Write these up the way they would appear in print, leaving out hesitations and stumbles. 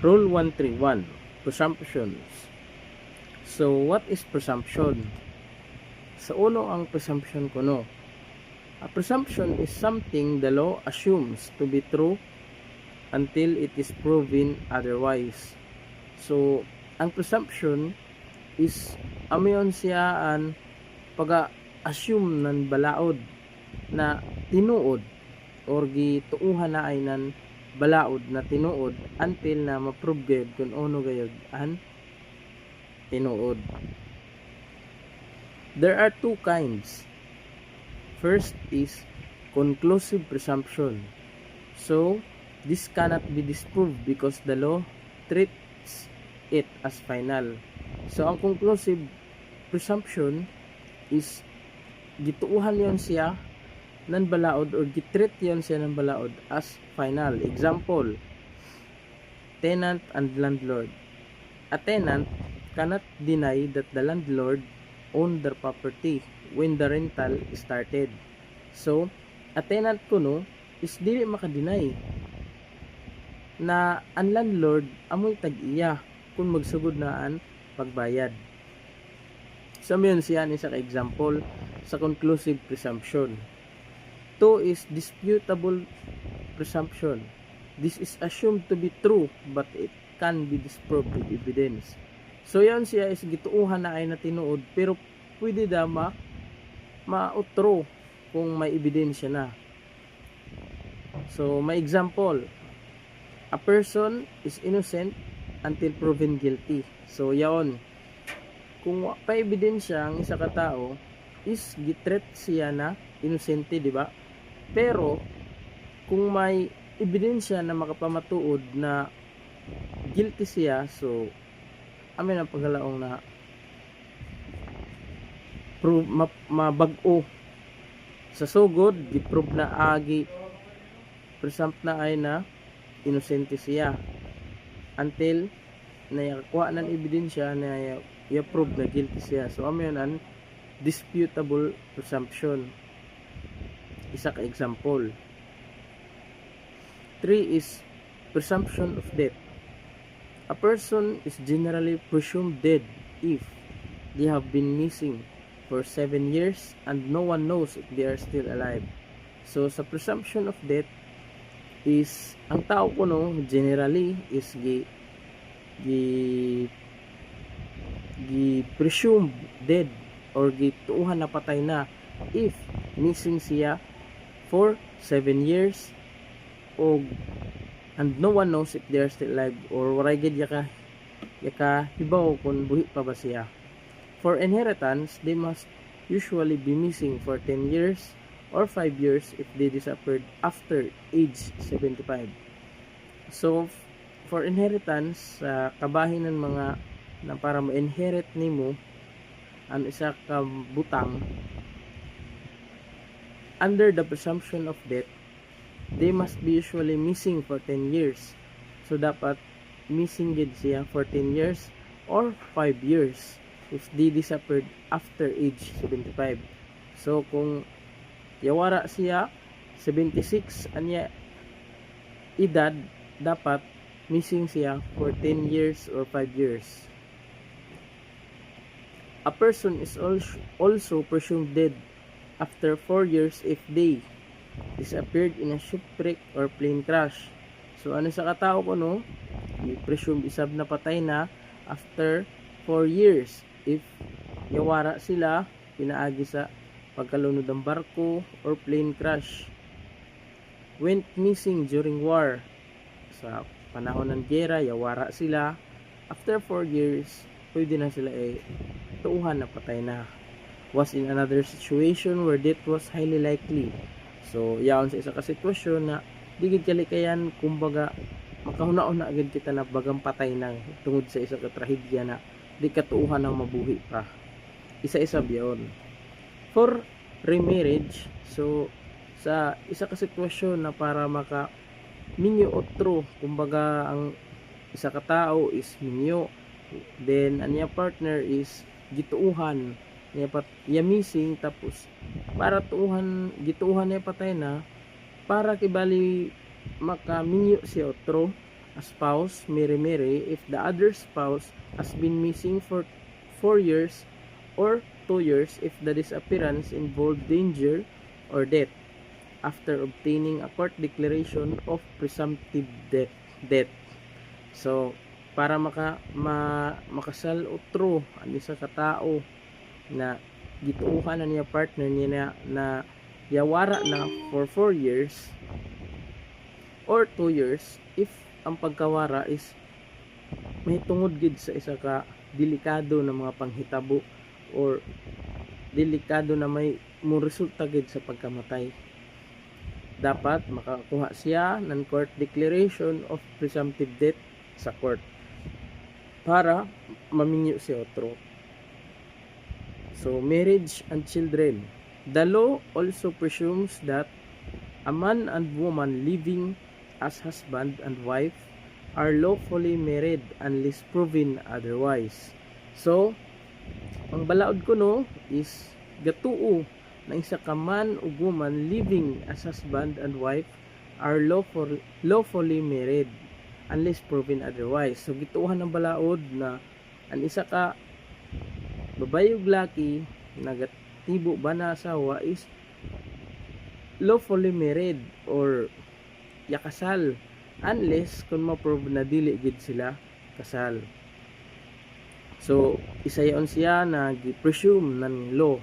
Rule 131, Presumptions. So, what is presumption? Sa uno ang presumption kuno. A presumption is something the law assumes to be true until it is proven otherwise. So, ang presumption is amayon siya an pag-assume ng balaod na tinuod or gituuhan na ay nan balaod na tinuod until na ma-prove gayud kung ano gayud an tinuod. There are two kinds. First is conclusive presumption. So, this cannot be disproved because the law treats it as final. So, ang conclusive presumption is gituuhan yon siya ng balaod or gitreat yon siya ng balaod as final. Example, tenant and landlord. A tenant cannot deny that the landlord owned their property when the rental started. So, a tenant kuno is dili makadeny na ang landlord amoy tag-iya kung magsugod na ang pagbayad. So, yun siya ni sa example sa conclusive presumption. 2 is disputable presumption. This is assumed to be true but it can be disproved with evidence. So, yan siya is gituuhan na ay natinuod pero pwede da mautro kung may ebidensya na. So, may example. A person is innocent until proven guilty. So, yaon. Kung pa ebidensya ang isa ka tao is gitreat siya na inosente, di ba? Pero kung may ebidensya na makapamatuod na guilty siya, so amin ang paghalaong na prove mabag-o sa sugod gi-prove na agi presumpt na ay na inosente siya until nakuha ng ebidensya na i-prove na guilty siya. So amin ang disputable presumption. Isa ka example. 3 is presumption of death. A person is generally presumed dead if they have been missing for 7 years and no one knows if they are still alive. So sa presumption of death is ang tao kuno generally is presumed dead or gituuhan na patay na if missing siya for 7 years and no one knows if they are still alive or waray gid yaka hibaw kung buhi pa ba siya. For inheritance, they must usually be missing for 10 years or 5 years if they disappeared after age 75. So for inheritance, kabahin ng mga na para ma-inherit nimo ang isa ka butang, under the presumption of death, they must be usually missing for 10 years. So dapat missing gid siya for 10 years or 5 years if they disappeared after age 75. So kung yawara siya 76 anya edad, dapat missing siya for 10 years or 5 years. A person is also presumed dead after 4 years if they disappeared in a shipwreck or plane crash. So ano sa katao ko no, i-presume isab na patay na after 4 years if yawara sila pinaagi sa pagkalunod ng barko or plane crash. Went missing during war. Sa panahon ng giyera, yawara sila. After 4 years, pwede na sila tuuhan na patay na. Was in another situation where death was highly likely. So, yaon sa isa ka sitwasyon na di gid kalikayan, kumbaga makahuna-una agad kita na bagang patay na tungod sa isa ka trahedya na di katuuhan ng mabuhi pa. Isa-isa biyon. For remarriage, so sa isa ka sitwasyon na para maka minyo otro, kumbaga ang isa ka tao is minyo, then anya partner is gituuhan niya missing, tapos para gituuhan niya patay na para kibali maka minyo si otro a spouse may remarry if the other spouse has been missing for 4 years or 2 years if the disappearance involved danger or death after obtaining a court declaration of presumptive death. So, para makasal o true ang isa ka tao na gituuhan na niya partner niya na yawara na for 4 years or 2 years if ang pagkawara is may tungod gid sa isa ka delikado na mga panghitabo or delikado na may mo resulta gid sa pagkamatay. Dapat makakuha siya ng court declaration of presumptive death sa court para maminyo si otro. So, marriage and children. The law also presumes that a man and woman living as husband and wife are lawfully married unless proven otherwise. So, ang balaod ko no is gatuo na isa ka man ug woman living as husband and wife are lawfully married unless proven otherwise. So, gituuhan ng balaod na ang isa ka babae ug laki nagatibo ba na asawa is lawfully married or yakasal unless kung ma-prove na dili gid sila kasal. So, isa yon siya na gi-presume ng law.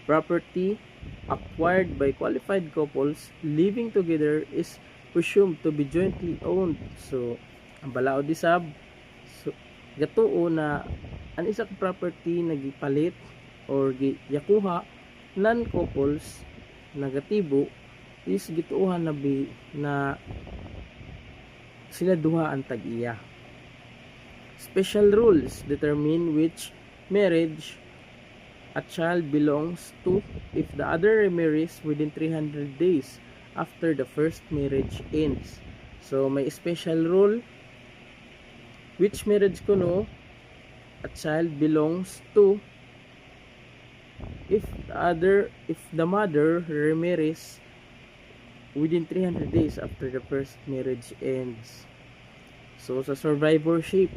Property acquired by qualified couples living together is presumed to be jointly owned. So, ang balaod isab so, gatuo na ang isa ka property na gipalit or giyakuha nan couples negatibo is gituuhan na sila duha ang tag-iya. Special rules determine which marriage a child belongs to if the other remarries within 300 days after the first marriage ends. So may special rule which marriage kuno a child belongs to if the mother remarries within 300 days after the first marriage ends. So sa survivorship,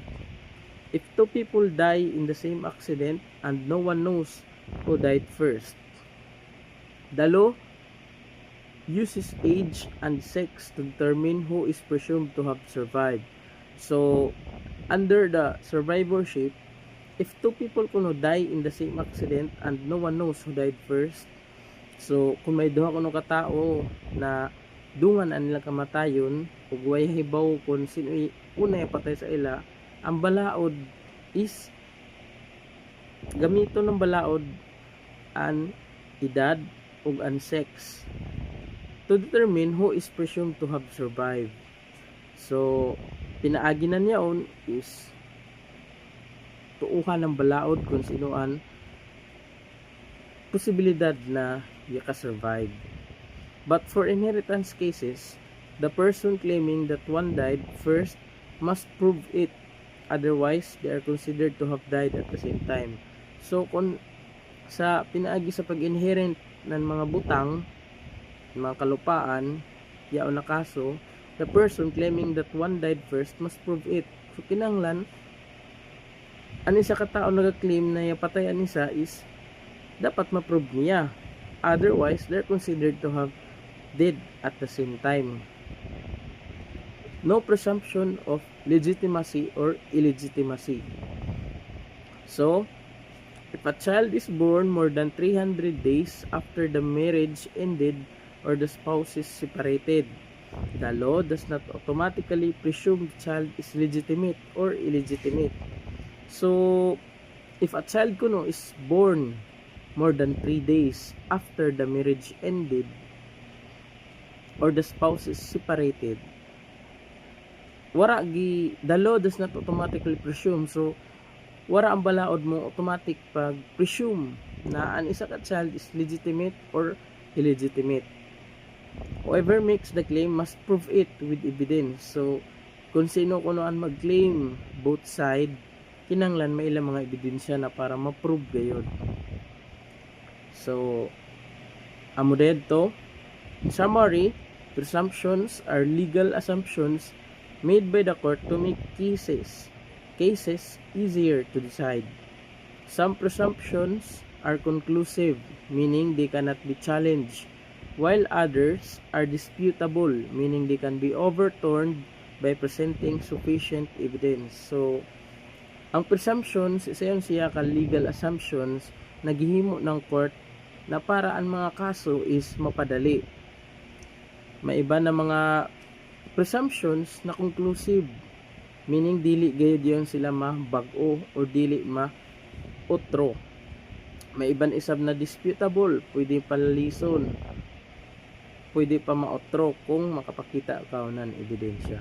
if two people die in the same accident and no one knows who died first, the law uses age and sex to determine who is presumed to have survived. So under the survivorship, if two people kuno die in the same accident and no one knows who died first, so kung may duha kuno ka tao na dungan ang nilang kamatayon ug way hibaw kung sino una patay sa ila, ang balaod is gamito ng balaod ang edad ug ang sex to determine who is presumed to have survived. So pinaagi na niyaon is tuuhan ng balaod kung sino ang posibilidad na yaka-survive. But for inheritance cases, the person claiming that one died first must prove it. Otherwise, they are considered to have died at the same time. So, kung sa pinaagi sa pag-inherit ng mga butang, mga kalupaan, yaon na kaso, the person claiming that one died first must prove it. So, kinanglan, ang isa ka tao nag-claim na yapatay ang isa is dapat ma-prove niya. Otherwise, they're considered to have dead at the same time. No presumption of legitimacy or illegitimacy. So, if a child is born more than 300 days after the marriage ended or the spouse is separated, the law does not automatically presume the child is legitimate or illegitimate. So, if a child kuno is born more than 3 days after the marriage ended or the spouse is separated, the law does not automatically presume. So wara ang balaod mo automatic pag presume na ang isa ka child is legitimate or illegitimate. Whoever makes the claim must prove it with evidence. So kung sino kuno ang mag-claim both side, kinanglan may ilang mga ebidensya na para ma-prove gayud. So amo dito, in summary, presumptions are legal assumptions made by the court to make cases easier to decide. Some presumptions are conclusive, meaning they cannot be challenged, while others are disputable, meaning they can be overturned by presenting sufficient evidence. So, ang presumptions, isa yun siya ka legal assumptions na gihimo ng court na para ang mga kaso is mapadali. May iba na mga presumptions na conclusive, meaning dili gayud yon sila mabag-o o dili ma-utro. May iban isab na disputable, pwede palison, pwede pa mautro kung makapakita ka ng ebidensya.